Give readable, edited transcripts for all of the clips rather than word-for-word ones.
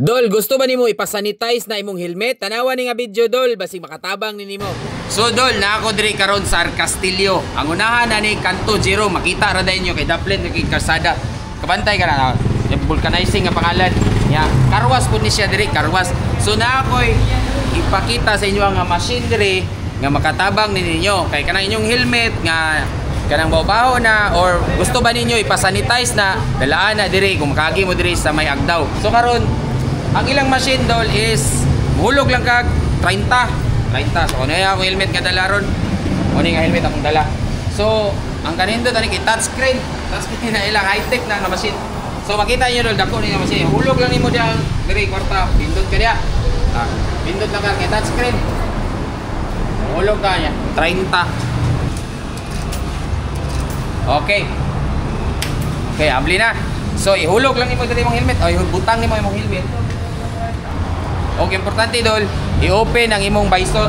Dol, gusto ba nimo ipasanitize na imong helmet? Tanawa ni nga video dol, basig makatabang ni nimo. So dol, na ako diri karon sa Castillo. Ang unahan na ni Kanto Zero, makita ra dayon nyo kay Daplin kay Karsada. Kabantay ka na. Yung vulcanizing nga pangalan. Ya, karwas po ni siya diri, karwas. So na ako'y ipakita sa inyo ang machine diri nga makatabang ni ninyo. Kay kanang inyong helmet nga kanang bawo na or gusto ba ninyo ipasanitize na dalaan na diri kung makagi mo diri sa may agdaw. So karon ang ilang machine dol is hulog lang kag 30. So ano yung helmet nga dala ron? Ano nga helmet akong dala? So ang kanindo tani kay touchscreen. Touchscreen na ilang high-tech na nga machine. So makita niyo dol dako ni nga machine. Hulog lang nimo diyan diri kwarta. Pindot ka diya. Pindot lang ka kay touchscreen. Hulog ka niya 30. Okay. Okay, abli na. So ihulog lang nimo diri imong helmet. O butang nimo imong helmet. Okay, importante dol, i-open ang imong visor.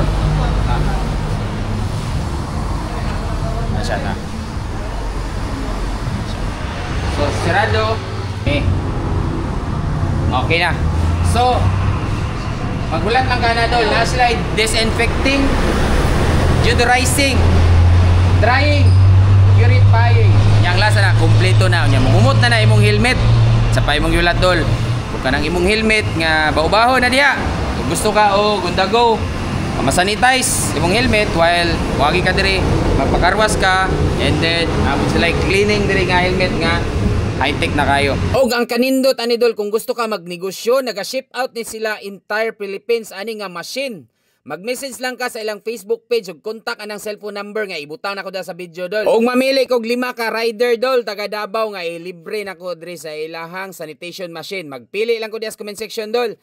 Asya na. So, sirado. Okay. Okay na. So, maghulat lang ka na dol. Last slide, disinfecting, deodorizing, drying, purifying. Yang last na, kompleto na. Umot na imong helmet. Sa pa imong yulat dol. Kanang imong helmet nga baho-baho na diya. Kung gusto ka o gundago, masanitize imong helmet while wagi ka diri, magpakarwas ka, and then abot sila cleaning diri nga helmet nga high-tech na kayo. Og ang kanindot ani dol, kung gusto ka magnegosyo, naga-ship out ni sila entire Philippines ani nga machine. Mag-message lang ka sa ilang Facebook page ug kontak anang cellphone number nga ibutang nako da sa video dol. Og mamili kog 5 ka rider dol taga Davao nga libre nako diri sa ilahang sanitation machine. Magpili lang ko diya sa comment section dol.